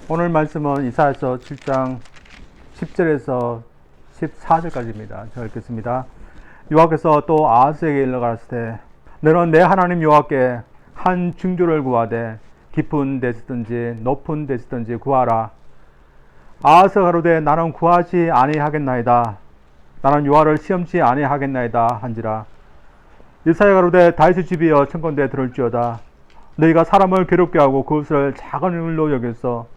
오늘 말씀은 이사야서 7장 10절에서 14절까지입니다. 제가 읽겠습니다. 여호와께서 또 아하스에게 일러 가라사대 너는 내 하나님 여호와께 한 징조를 구하되 깊은 데서든지 높은 데서든지 구하라. 아하스가 가로되 나는 구하지 아니하겠나이다. 나는 여호와를 시험치 아니하겠나이다 한지라. 이사야 가로되 다윗의 집이여 청컨대 들을지어다. 너희가 사람을 괴롭게 하고 그것을 작은 일로 여겨서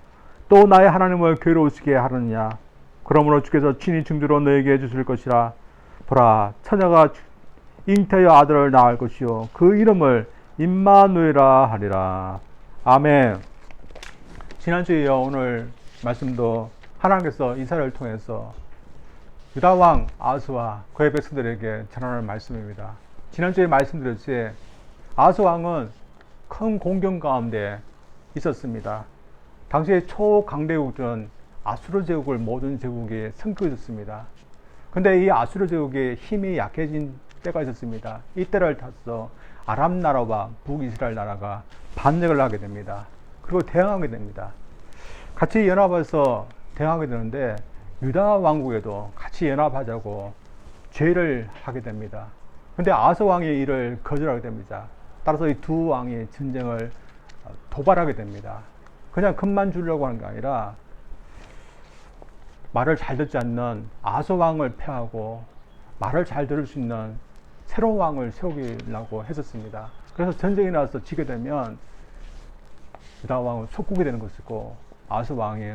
또 나의 하나님을 괴로우시게 하느냐. 그러므로 주께서 친히 징조로 너에게 해주실 것이라. 보라, 처녀가 잉태하여 아들을 낳을 것이요 그 이름을 임마누엘이라 하리라. 아멘. 지난주에 오늘 말씀도 하나님께서 이사야를 통해서 유다 왕 아하스와 그의 백성들에게 전하는 말씀입니다. 지난주에 말씀드렸지, 아하스 왕은 큰 공경 가운데 있었습니다. 당시에 초강대국들은 아수르 제국을 모든 제국이 섬기고 근데 이 아수르 제국의 힘이 약해진 때가 있었습니다. 이때를 타서 아람 나라와 북이스라엘 나라가 반역을 하게 됩니다. 그리고 대항하게 됩니다. 같이 연합해서 대항하게 되는데 유다 왕국에도 같이 연합하자고 죄를 하게 됩니다. 근데 아하스 왕이 이를 거절하게 됩니다. 따라서 이 두 왕이 전쟁을 도발하게 됩니다. 그냥 금만 주려고 하는 게 아니라 말을 잘 듣지 않는 아하스 왕을 패하고 말을 잘 들을 수 있는 새로운 왕을 세우려고 했었습니다. 그래서 전쟁이 나서 지게 되면 유다 왕은 속국이 되는 것이고 아하스 왕이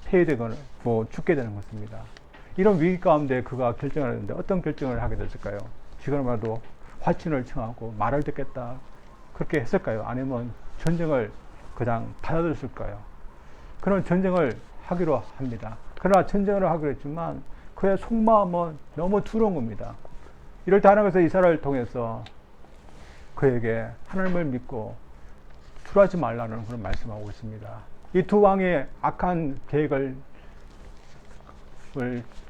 폐위되고 죽게 되는 것입니다. 이런 위기 가운데 그가 결정을 했는데 어떤 결정을 하게 됐을까요? 지금이라도 화친을 청하고 말을 듣겠다 그렇게 했을까요? 아니면 전쟁을 그냥 받아들였을까요? 그런 전쟁을 하기로 합니다. 그러나 전쟁을 하기로 했지만 그의 속마음은 너무 두려운 겁니다. 이럴 때 하나님께서 이사야를 통해서 그에게 하나님을 믿고 두려워하지 말라는 그런 말씀하고 있습니다. 이 두 왕의 악한 계획을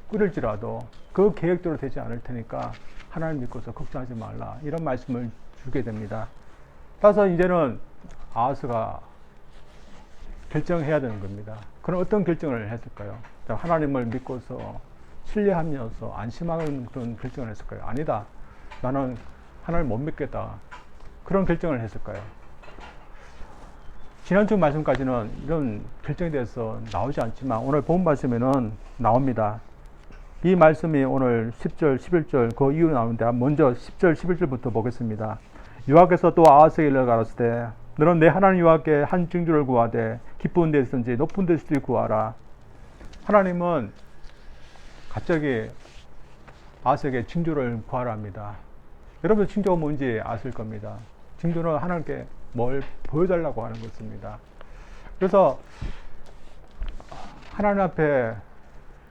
꾸릴지라도 그 계획대로 되지 않을 테니까 하나님 믿고서 걱정하지 말라, 이런 말씀을 주게 됩니다. 따라서 이제는 아하스가 결정해야 되는 겁니다. 그럼 어떤 결정을 했을까요? 하나님을 믿고서 신뢰하면서 안심하는 그런 결정을 했을까요? 아니다, 나는 하나님 못 믿겠다, 그런 결정을 했을까요? 지난주 말씀까지는 이런 결정에 대해서 나오지 않지만 오늘 본 말씀에는 나옵니다. 이 말씀이 오늘 10절, 11절 그 이후로 나오는데 먼저 10절, 11절부터 보겠습니다. 여호와께서 또 아하스에게 일러 가라사대 너는 내 하나님 여호와께 한 징조를 구하되 깊은 데서든지 높은 데서든지 구하라. 하나님은 갑자기 아하스에게 징조를 구하라 합니다. 여러분, 징조가 뭔지 아실 겁니다. 징조는 하나님께 뭘 보여달라고 하는 것입니다. 그래서 하나님 앞에,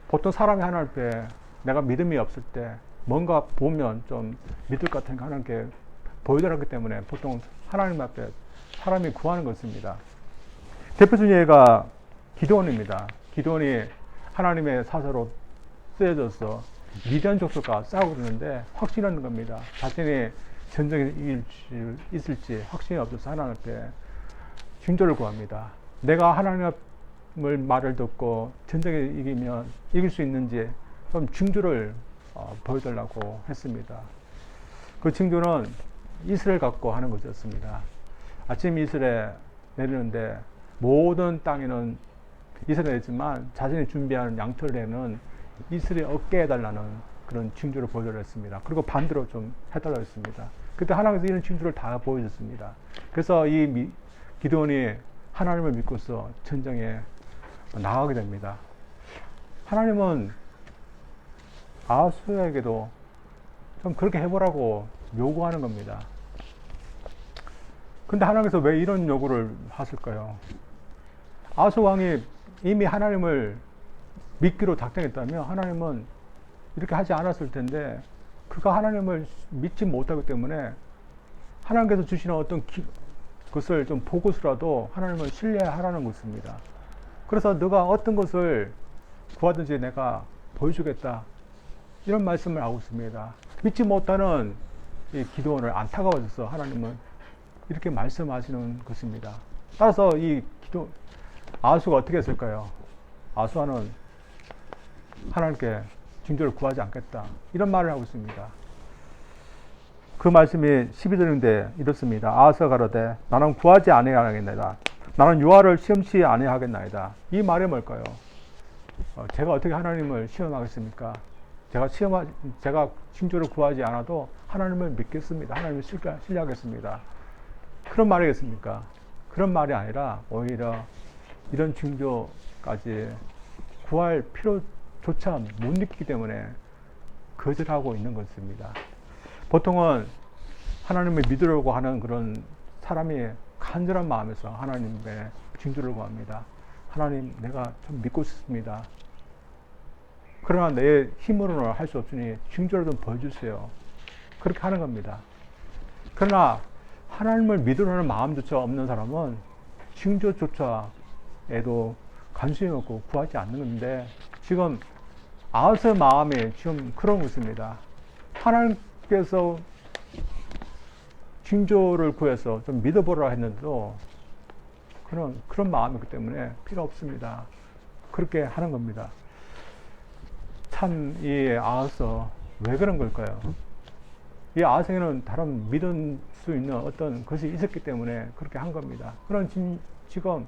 보통 사람이 하나님 앞에 내가 믿음이 없을 때 뭔가 보면 좀 믿을 것 같은 거 하나님께 보여달라기 때문에 보통 하나님 앞에 사람이 구하는 것입니다. 대표적인 예가 기드온입니다. 기드온이 하나님의 사사로 쓰여져서 미디안 족속과 싸우고 있는데 확신하는 겁니다. 자신이 전쟁에 이길 수 있을지 확신이 없어서 하나님 앞에 징조를 구합니다. 내가 하나님의 말을 듣고 전쟁에 이길 수 있는지 좀 징조를 보여달라고 했습니다. 그 징조는 이슬을 갖고 하는 것이었습니다. 아침 이슬에 내리는데 모든 땅에는 이슬을 내리지만 자신이 준비하는 양털에는 이슬이 없게 해달라는 그런 징조를 보여달라고 했습니다. 그리고 반대로 좀 해달라고 했습니다. 그때 하나님께서 이런 징조를 다 보여줬습니다. 그래서 이 기드온이 하나님을 믿고서 전쟁에 나가게 됩니다. 하나님은 아하스에게도 좀 그렇게 해보라고 요구하는 겁니다. 근데 하나님께서 왜 이런 요구를 하실까요? 아하스 왕이 이미 하나님을 믿기로 작정했다면 하나님은 이렇게 하지 않았을 텐데 그가 하나님을 믿지 못하기 때문에 하나님께서 주시는 어떤 것을 좀 보고서라도 하나님을 신뢰하라는 것입니다. 그래서 너가 어떤 것을 구하든지 내가 보여주겠다, 이런 말씀을 하고 있습니다. 믿지 못하는 이 기도원을 안타까워져서 하나님은 이렇게 말씀하시는 것입니다. 따라서 이 아하수가 어떻게 했을까요? 아하수아는 하나님께 징조를 구하지 않겠다, 이런 말을 하고 있습니다. 그 말씀이 12절인데 이렇습니다. 아하수아가 가로되 나는 구하지 아니하겠나이다. 나는 유아를 시험치 아니하겠나이다. 이 말이 뭘까요? 제가 어떻게 하나님을 시험하겠습니까? 제가 징조를 구하지 않아도 하나님을 믿겠습니다. 하나님을 신뢰하겠습니다. 그런 말이겠습니까? 그런 말이 아니라 오히려 이런 징조까지 구할 필요조차 못 느끼기 때문에 거절하고 있는 것입니다. 보통은 하나님을 믿으려고 하는 그런 사람이 간절한 마음에서 하나님의 징조를 구합니다. 하나님, 내가 좀 믿고 싶습니다. 그러나 내 힘으로는 할 수 없으니 징조를 좀 보여주세요. 그렇게 하는 겁니다. 그러나 하나님을 믿으려는 마음조차 없는 사람은 징조조차에도 관심이 없고 구하지 않는 건데, 지금 아하스의 마음이 지금 그런 것입니다. 하나님께서 징조를 구해서 좀 믿어보라 했는데도 그런 마음이기 때문에 필요 없습니다. 그렇게 하는 겁니다. 참 이 아하스 왜 그런 걸까요? 이 아하스에는 다른 믿을 수 있는 어떤 것이 있었기 때문에 그렇게 한 겁니다. 그런 지금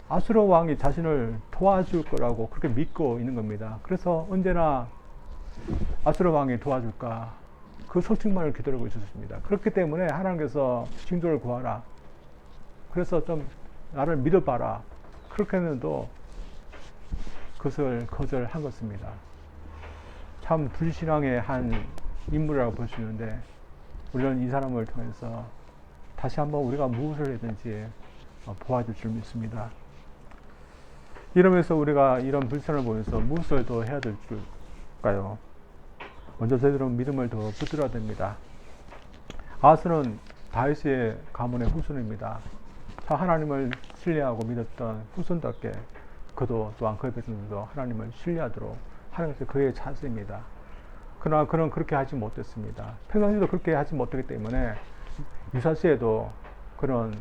아수르 왕이 자신을 도와줄 거라고 그렇게 믿고 있는 겁니다. 그래서 언제나 아수르 왕이 도와줄까, 그 설득만을 기다리고 있었습니다. 그렇기 때문에 하나님께서 징조를 구하라, 그래서 좀 나를 믿어봐라, 그렇게 했는데도 그것을 거절한 것입니다. 참 불신앙의 한 인물이라고 볼 수 있는데, 우리는 이 사람을 통해서 다시 한번 우리가 무엇을 해든지 도와줄 줄 믿습니다. 이러면서 우리가 이런 불신을 보면서 무엇을 더 해야 될까요? 먼저 저희들은 믿음을 더 붙들어야 됩니다. 아하스는 다윗의 가문의 후손입니다. 하나님을 신뢰하고 믿었던 후손답게 그도 또한 그의 백성들도 하나님을 신뢰하도록 하는 것이 그의 자세입니다. 그러나 그는 그렇게 하지 못했습니다. 평상시도 그렇게 하지 못하기 때문에 유사시에도 그런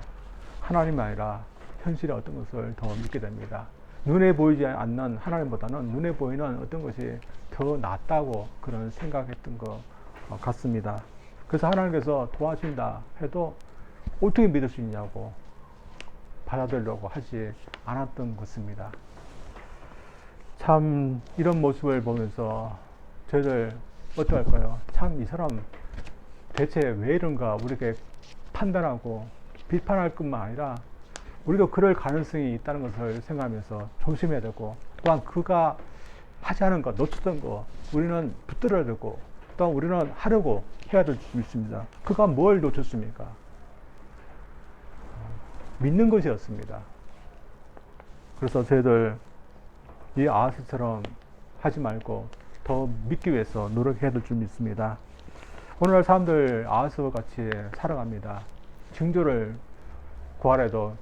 하나님이 아니라 현실의 어떤 것을 더 믿게 됩니다. 눈에 보이지 않는 하나님보다는 눈에 보이는 어떤 것이 더 낫다고 그런 생각했던 것 같습니다. 그래서 하나님께서 도와준다 해도 어떻게 믿을 수 있냐고 받아들이려고 하지 않았던 것입니다. 참 이런 모습을 보면서 저희들 어떡할까요? 참 이 사람 대체 왜 이런가 우리에게 판단하고 비판할 것만 아니라 우리도 그럴 가능성이 있다는 것을 생각하면서 조심해야 되고, 또한 그가 하지 않은 것, 놓쳤던 것 우리는 붙들어야 되고, 또한 우리는 하려고 해야 될 수 있습니다. 그가 뭘 놓쳤습니까? 믿는 것이었습니다. 그래서 저희들 이 아하스처럼 하지 말고 더 믿기 위해서 노력해야 될 줄 믿습니다. 오늘날 사람들 아하스와 같이 살아갑니다. 징조를 구하래도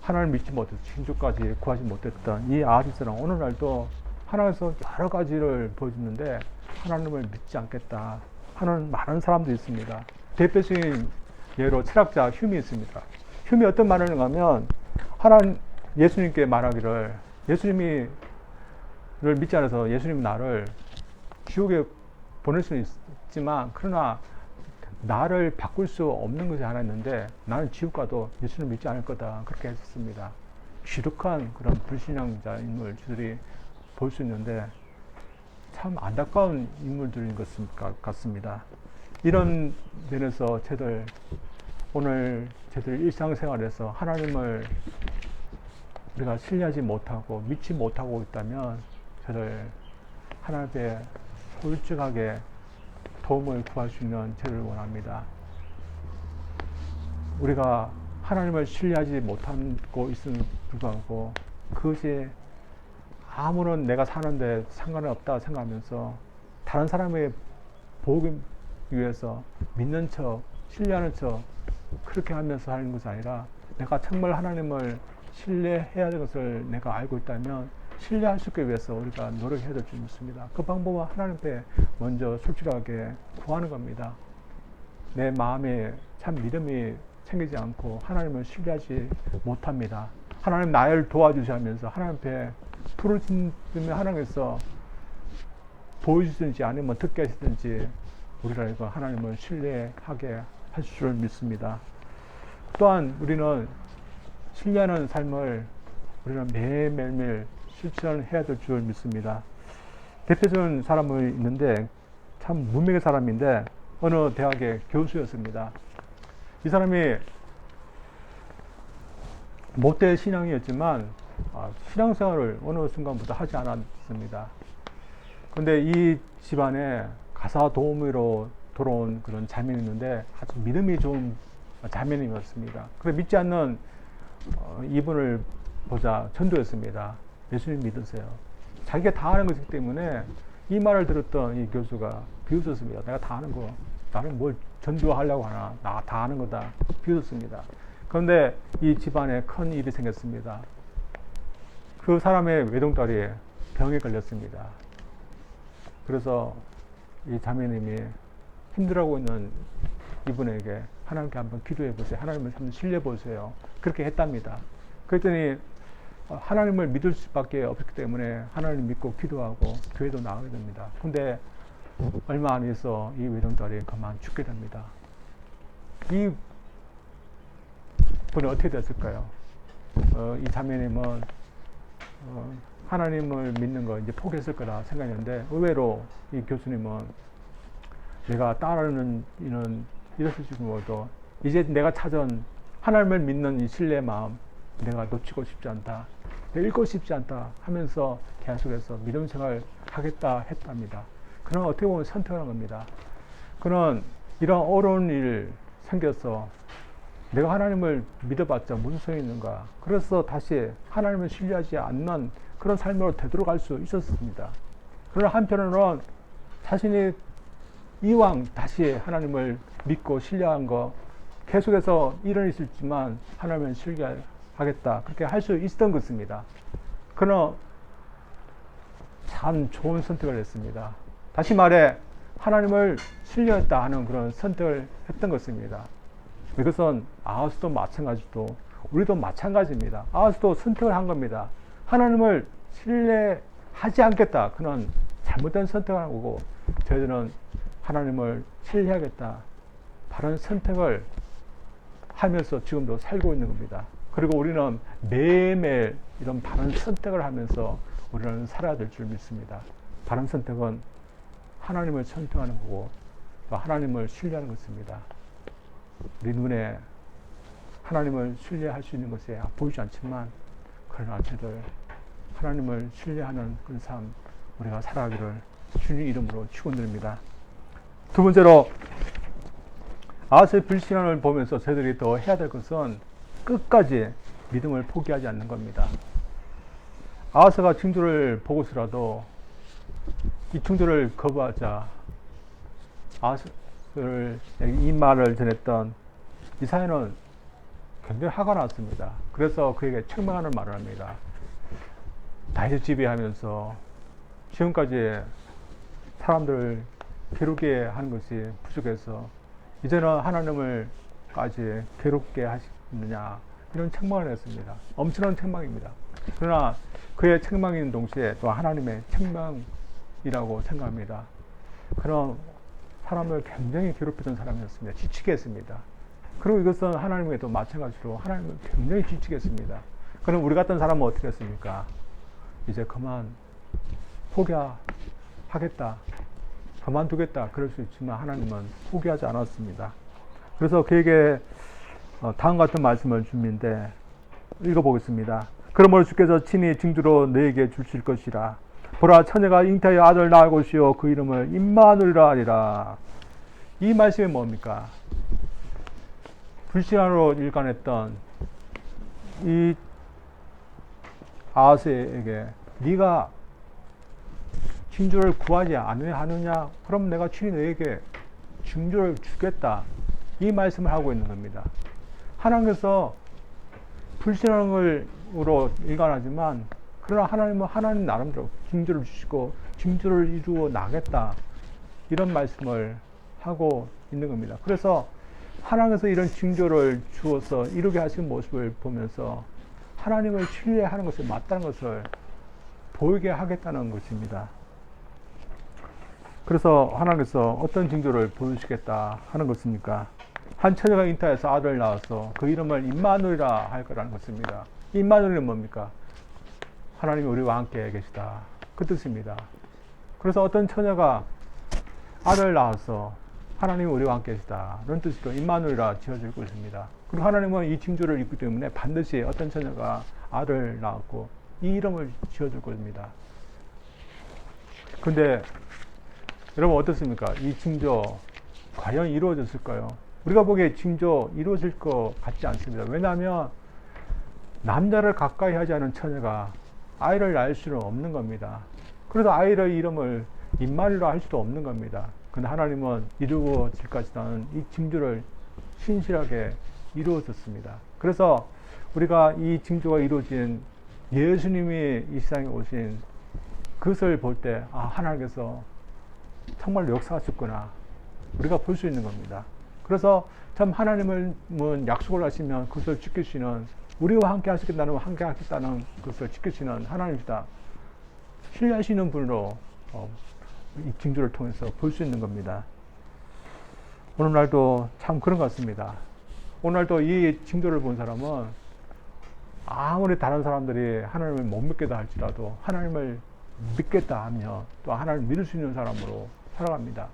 하나님을 믿지 못해서 징조까지 구하지 못했던 이 아하스처럼 오늘날도 하나님께서 여러 가지를 보여주는데 하나님을 믿지 않겠다 하는 많은 사람들이 있습니다. 대표적인 예로 철학자 휴미 있습니다. 휴미 어떤 말을 하냐면, 예수님께 말하기를, 예수님을 믿지 않아서 예수님 나를 지옥에 보낼 수는 있지만 그러나 나를 바꿀 수 없는 것이 하나 있는데 나는 지옥 가도 예수님을 믿지 않을 거다, 그렇게 했었습니다. 지독한 그런 불신앙자 인물들이 볼 수 있는데 참 안타까운 인물들인 것 같습니다. 이런 면에서 오늘 저희들 일상생활에서 하나님을 우리가 신뢰하지 못하고 믿지 못하고 있다면 저희들 하나님께 솔직하게 도움을 구할 수 있는 저희를 원합니다. 우리가 하나님을 신뢰하지 못하고 있음에도 불구하고 그것이 아무런 내가 사는데 상관은 없다 생각하면서 다른 사람의 보기 위해서 믿는 척, 신뢰하는 척 그렇게 하면서 하는 것이 아니라, 내가 정말 하나님을 신뢰해야 될 것을 내가 알고 있다면 신뢰할 수 있기 위해서 우리가 노력해야 될 줄 믿습니다. 그 방법은 하나님께 먼저 솔직하게 구하는 겁니다. 내 마음에 참 믿음이 생기지 않고 하나님을 신뢰하지 못합니다. 하나님 나를 도와주시면서 하나님 앞에 부르짖으면 하나님께서 보여주시든지 아니면 듣게 하시든지 우리가 이거 하나님을 신뢰하게 하실 줄 믿습니다. 또한 우리는 신뢰하는 삶을 우리는 매일매일 실천해야 될 줄 믿습니다. 대표적인 사람이 있는데 참 문명의 사람인데 어느 대학의 교수였습니다. 이 사람이 못된 신앙이었지만 신앙생활을 어느 순간부터 하지 않았습니다. 그런데 이 집안에 가사 도우미로 돌아온 그런 자매이 있는데 아주 믿음이 좋은 자매님이었습니다. 그래 믿지 않는 이분을 보자 전도했습니다. 예수님 믿으세요. 자기가 다 아는 것이기 때문에 이 말을 들었던 이 교수가 비웃었습니다. 내가 다 아는 거, 나는 뭘 전도하려고 하나, 나 다 아는 거다. 비웃었습니다. 그런데 이 집안에 큰 일이 생겼습니다. 그 사람의 외동딸이 병에 걸렸습니다. 그래서 이 자매님이 힘들어하고 있는 이분에게 하나님께 한번 기도해 보세요. 하나님을 한번 신뢰해 보세요. 그렇게 했답니다. 그랬더니 하나님을 믿을 수밖에 없기 때문에 하나님 믿고 기도하고 교회도 나가게 됩니다. 근데 얼마 안 있어 이 외동딸이 그만 죽게 됩니다. 이 분이 어떻게 됐을까요? 이 자매님은 하나님을 믿는 거 이제 포기했을 거라 생각했는데 의외로 이 교수님은 내가 따르는 이는 이랬을지 모르도 이제 내가 찾은 하나님을 믿는 이 신뢰의 마음 내가 놓치고 싶지 않다, 잃고 싶지 않다 하면서 계속해서 믿음 생활을 하겠다 했답니다. 그는 어떻게 보면 선택한 겁니다. 그는 이런 어려운 일 생겨서 내가 하나님을 믿어봤자 무슨 소용이 있는가. 그래서 다시 하나님을 신뢰하지 않는 그런 삶으로 되돌아갈 수 있었습니다. 그러나 한편으로는 자신이 이왕 다시 하나님을 믿고 신뢰한 거 계속해서 일은 있었지만 하나님을 신뢰하겠다 그렇게 할 수 있었던 것입니다. 그는 참 좋은 선택을 했습니다. 다시 말해 하나님을 신뢰했다 하는 그런 선택을 했던 것입니다. 이것은 아하스도 마찬가지고 우리도 마찬가지입니다. 아하스도 선택을 한 겁니다. 하나님을 신뢰하지 않겠다. 그는 잘못된 선택을 한 거고 저희들은 하나님을 신뢰하겠다. 바른 선택을 하면서 지금도 살고 있는 겁니다. 그리고 우리는 매일매일 이런 바른 선택을 하면서 우리는 살아야 될 줄 믿습니다. 바른 선택은 하나님을 선택하는 거고 또 하나님을 신뢰하는 것입니다. 우리 눈에 하나님을 신뢰할 수 있는 것이 보이지 않지만 그러나 저들 하나님을 신뢰하는 그런 삶 우리가 살아가기를 주님 이름으로 축원드립니다. 두 번째로 아하스의 불신앙을 보면서 저희들이 더 해야 될 것은 끝까지 믿음을 포기하지 않는 겁니다. 아하스가 징조를 보고서라도 이 징조를 거부하자 아하스를 이 말을 전했던 이사야는 굉장히 화가 났습니다. 그래서 그에게 책망하는 말을 합니다. 다윗을 지배하면서 지금까지 사람들을 괴롭게 하는 것이 부족해서 이제는 하나님을까지 괴롭게 하시느냐 이런 책망을 했습니다. 엄청난 책망입니다. 그러나 그의 책망인 동시에 또 하나님의 책망이라고 생각합니다. 그런 사람을 굉장히 괴롭히던 사람이었습니다. 지치게 했습니다. 그리고 이것은 하나님에도 마찬가지로 하나님을 굉장히 지치게 했습니다. 그럼 우리 같은 사람은 어떻게 했습니까? 이제 그만 포기하겠다, 그만두겠다 그럴 수 있지만 하나님은 포기하지 않았습니다. 그래서 그에게 다음 같은 말씀을 줍니다. 읽어보겠습니다. 그러므로 주께서 친히 징조로 너에게 주실 것이라. 보라, 처녀가 잉태하여 아들 낳을 것이요 그 이름을 임마누엘이라 하리라. 이 말씀이 뭡니까? 불신앙으로 일관했던 이 아하스에게 네가 징조를 구하지 않느냐? 그럼 내가 친히 너에게 징조를 주겠다. 이 말씀을 하고 있는 겁니다. 하나님께서 불신앙으로 일관하지만 그러나 하나님은 하나님 나름대로 징조를 주시고 징조를 이루어 나겠다. 이런 말씀을 하고 있는 겁니다. 그래서 하나님께서 이런 징조를 주어서 이루게 하신 모습을 보면서 하나님을 신뢰하는 것이 맞다는 것을 보이게 하겠다는 것입니다. 그래서 하나님께서 어떤 징조를 보여주시겠다 하는 것입니까? 한 처녀가 잉타해서 아들을 낳아서 그 이름을 임마누엘이라 할 거라는 것입니다. 임마누엘은 뭡니까? 하나님이 우리와 함께 계시다, 그 뜻입니다. 그래서 어떤 처녀가 아들을 낳아서 하나님이 우리와 함께 계시다, 이런 뜻으로 임마누엘이라 지어질 것입니다. 그리고 하나님은 이 징조를 입기 때문에 반드시 어떤 처녀가 아들을 낳았고 이 이름을 지어줄 것입니다. 근데 여러분 어떻습니까? 이 징조 과연 이루어졌을까요? 우리가 보기에 징조 이루어질 것 같지 않습니다. 왜냐하면 남자를 가까이 하지 않은 처녀가 아이를 낳을 수는 없는 겁니다. 그래서 아이의 이름을 임마누엘이라 할 수도 없는 겁니다. 근데 하나님은 이루어질 것이라는 이 징조를 신실하게 이루어졌습니다. 그래서 우리가 이 징조가 이루어진 예수님이 이 세상에 오신 그것을 볼 때, 아, 하나님께서 정말 역사하셨구나, 우리가 볼 수 있는 겁니다. 그래서 참 하나님은 약속을 하시면 그것을 지키시는, 우리와 함께 하시겠다는, 함께 하겠다는 것을 지키시는 하나님이다, 신뢰하시는 분으로 이 징조를 통해서 볼 수 있는 겁니다. 오늘날도 참 그런 것 같습니다. 오늘날도 이 징조를 본 사람은 아무리 다른 사람들이 하나님을 못 믿겠다 할지라도 하나님을 믿겠다 하며 또 하나님을 믿을 수 있는 사람으로 살아갑니다.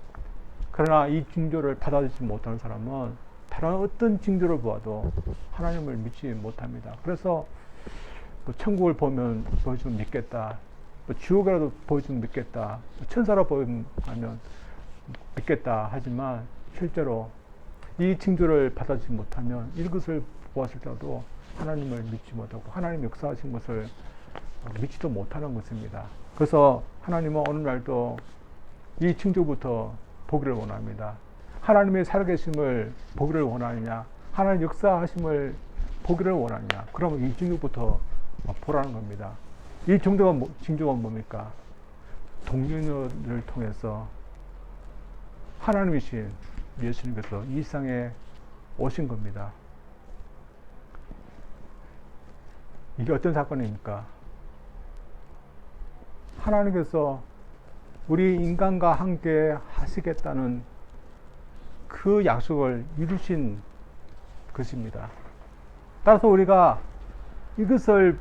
그러나 이 징조를 받아들이지 못하는 사람은 다른 어떤 징조를 보아도 하나님을 믿지 못합니다. 그래서 뭐 천국을 보여주면 믿겠다, 또 지옥이라도 보여주면 믿겠다, 천사라 보이면 믿겠다 하지만 실제로 이 징조를 받아들이지 못하면 이것을 보았을 때도 하나님을 믿지 못하고 하나님 역사하신 것을 믿지도 못하는 것입니다. 그래서 하나님은 오늘날도 이 징조부터 보기를 원합니다. 하나님의 살아계심을 보기를 원하느냐, 하나님 역사하심을 보기를 원하느냐, 그러면 이 징조부터 보라는 겁니다. 이 징조가 뭡니까? 동료를 통해서 하나님이신 예수님께서 이 세상에 오신 겁니다. 이게 어떤 사건입니까? 하나님께서 우리 인간과 함께 하시겠다는 그 약속을 이루신 것입니다. 따라서 우리가 이것을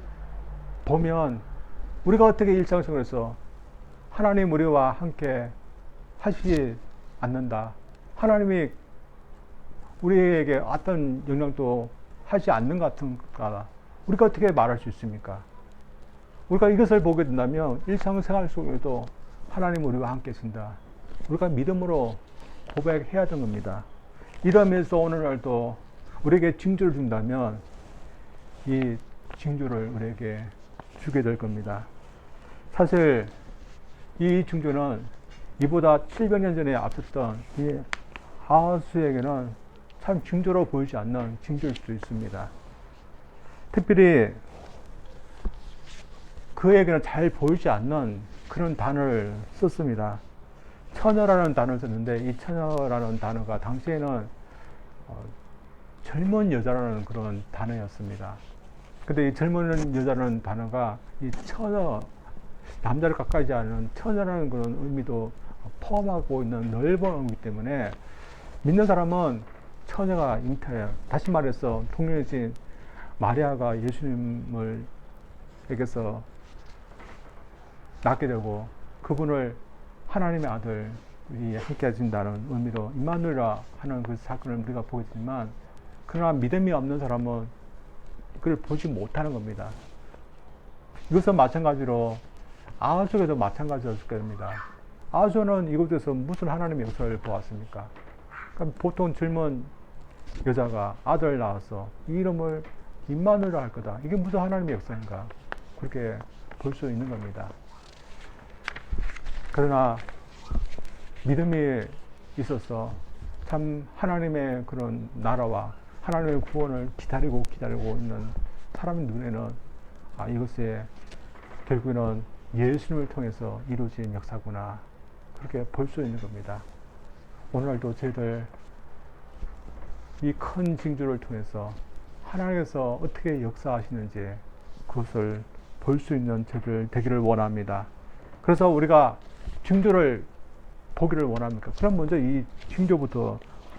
보면 우리가 어떻게 일상생활에서 하나님 우리와 함께 하시지 않는다, 하나님이 우리에게 어떤 영향도 하지 않는 것 같은가, 우리가 어떻게 말할 수 있습니까? 우리가 이것을 보게 된다면 일상생활 속에도 하나님 우리와 함께 계신다, 우리가 믿음으로 고백해야 되는 겁니다. 이러면서 오늘날도 우리에게 징조를 준다면 이 징조를 우리에게 주게 될 겁니다. 사실 이 징조는 이보다 700년 전에 앞섰던 이 아하스에게는 참 징조로 보이지 않는 징조일 수도 있습니다. 특별히 그에게는 잘 보이지 않는 그런 단어를 썼습니다. 처녀라는 단어를 썼는데 이 처녀라는 단어가 당시에는 젊은 여자라는 그런 단어였습니다. 근데 이 젊은 여자라는 단어가 이 처녀, 남자를 가까이 하지 않는 처녀라는 그런 의미도 포함하고 있는 넓은 의미이기 때문에 믿는 사람은 처녀가 잉태해요. 다시 말해서 동료이신 마리아가 예수님을 에게서 낳게 되고 그분을 하나님의 아들이 함께 하신다는 의미로 임마누엘이라 하는 그 사건을 우리가 보겠지만, 그러나 믿음이 없는 사람은 그걸 보지 못하는 겁니다. 이것은 마찬가지로 아하수에도 마찬가지였을 겁니다. 아하수는 이곳에서 무슨 하나님의 역사를 보았습니까? 그러니까 보통 젊은 여자가 아들을 낳아서 이 이름을 임마누엘이라 할 거다, 이게 무슨 하나님의 역사인가, 그렇게 볼 수 있는 겁니다. 그러나 믿음이 있어서 참 하나님의 그런 나라와 하나님의 구원을 기다리고 있는 사람의 눈에는 이것에 결국에는 예수님을 통해서 이루어진 역사구나, 그렇게 볼 수 있는 겁니다. 오늘날도 저희들 이 큰 징조를 통해서 하나님께서 어떻게 역사하시는지 그것을 볼 수 있는 저들 되기를 원합니다. 그래서 우리가 징조를 보기를 원합니까? 그럼 먼저 이 징조부터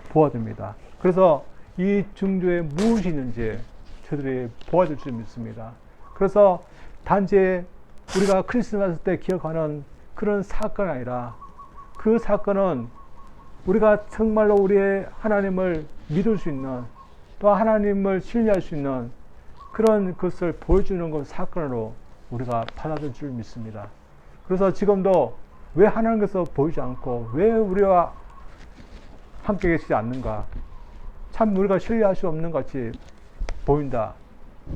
보아야 됩니다. 그래서 이 징조에 무엇이 있는지 저들이 보아줄 수 있습니다. 그래서 단지 우리가 크리스마스 때 기억하는 그런 사건이 아니라 그 사건은 우리가 정말로 우리의 하나님을 믿을 수 있는 또 하나님을 신뢰할 수 있는 그런 것을 보여주는 것 사건으로 우리가 받아들일 줄 믿습니다. 그래서 지금도 왜 하나님께서 보이지 않고 왜 우리와 함께 계시지 않는가? 참 우리가 신뢰할 수 없는 것 같이 보인다.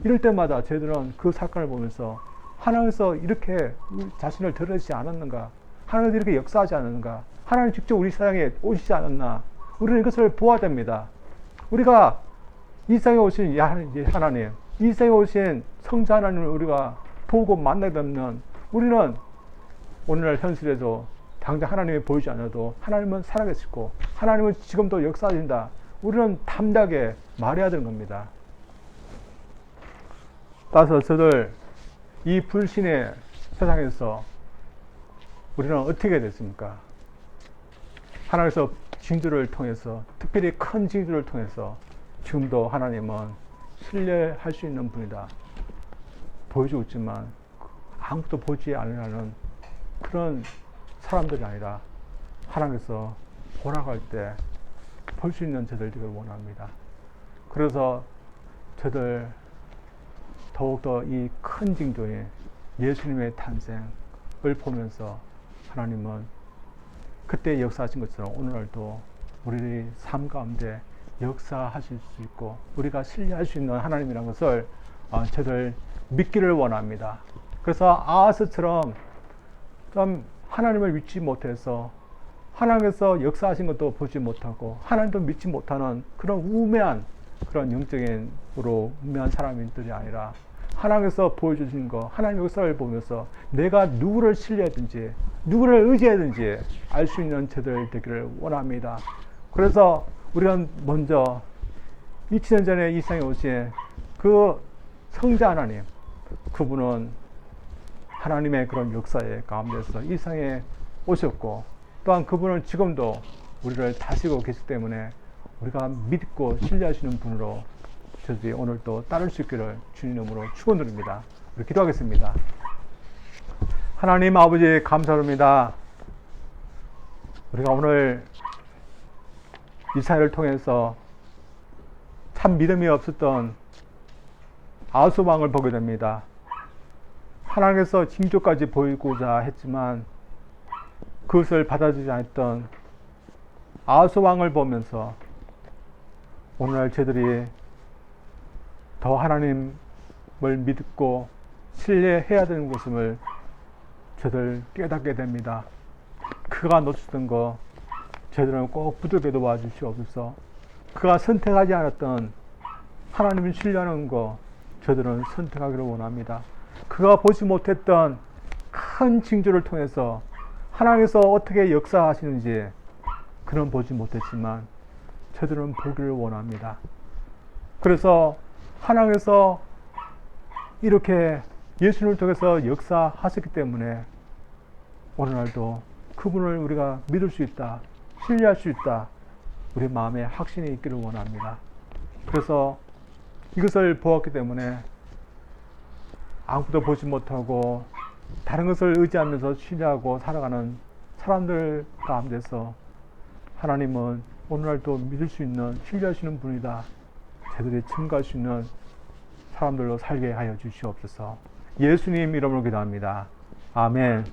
이럴 때마다 저희들은 그 사건을 보면서 하나님께서 이렇게 자신을 드러내지 않았는가? 하나님께서 이렇게 역사하지 않았는가? 하나님 직접 우리 세상에 오시지 않았나? 우리는 이것을 보아야 됩니다. 우리가 이 세상에 오신 하나님, 이 세상에 오신 성자 하나님을 우리가 보고 만나게 되면 우리는 오늘날 현실에도 당장 하나님이 보이지 않아도 하나님은 살아계시고 하나님은 지금도 역사하신다. 우리는 담대하게 말해야 되는 겁니다. 따라서 저들 이 불신의 세상에서 우리는 어떻게 됐습니까? 하나님께서 징조를 통해서 특별히 큰 징조를 통해서 지금도 하나님은 신뢰할 수 있는 분이다. 보여주고 있지만 아무것도 보지 않으려는 그런 사람들이 아니라 하나님께서 보라고 할 때 볼 수 있는 저들 되기를 원합니다. 그래서 저들 더욱더 이 큰 징조인 예수님의 탄생을 보면서 하나님은 그때 역사하신 것처럼 오늘날도 우리의 삶 가운데 역사하실 수 있고 우리가 신뢰할 수 있는 하나님이라는 것을 저들 믿기를 원합니다. 그래서 아하스처럼 좀 하나님을 믿지 못해서 하나님께서 역사하신 것도 보지 못하고 하나님도 믿지 못하는 그런 우매한 그런 영적인으로 우매한 사람들이 아니라 하나님께서 보여주신 거 하나님의 역사를 보면서 내가 누구를 신뢰하든지 누구를 의지하든지 알 수 있는 저들 되기를 원합니다. 그래서 우리가 먼저 2000년 전에 이 세상에 오신 그 성자 하나님, 그분은 하나님의 그런 역사의 가운데서 이 세상에 오셨고 또한 그분은 지금도 우리를 다스리고 계시기 때문에 우리가 믿고 신뢰하시는 분으로 저희들이 오늘 또 따를 수 있기를 주님 이름으로 축원드립니다. 우리 기도하겠습니다. 하나님 아버지 감사합니다. 우리가 오늘 이 사회를 통해서 참 믿음이 없었던 아하스왕을 보게 됩니다. 하나님께서 징조까지 보이고자 했지만 그것을 받아들이지 않았던 아하스왕을 보면서 오늘날 저희들이 더 하나님을 믿고 신뢰해야 되는 것임을 저들 깨닫게 됩니다. 그가 놓쳤던 거 저희들은 꼭 붙들게 도와주시옵소서. 그가 선택하지 않았던 하나님을 신뢰하는 거 저들은 선택하기를 원합니다. 그가 보지 못했던 큰 징조를 통해서 하나님께서 어떻게 역사하시는지 그는 보지 못했지만 저들은 보기를 원합니다. 그래서 하나님께서 이렇게 예수님을 통해서 역사하셨기 때문에 오늘날도 그분을 우리가 믿을 수 있다, 신뢰할 수 있다, 우리 마음에 확신이 있기를 원합니다. 그래서 이것을 보았기 때문에 아무것도 보지 못하고 다른 것을 의지하면서 신뢰하고 살아가는 사람들 가운데서 하나님은 오늘날도 믿을 수 있는, 신뢰할 수 있는 분이다, 저들이 증거할 수 있는 사람들로 살게 하여 주시옵소서. 예수님 이름으로 기도합니다. 아멘.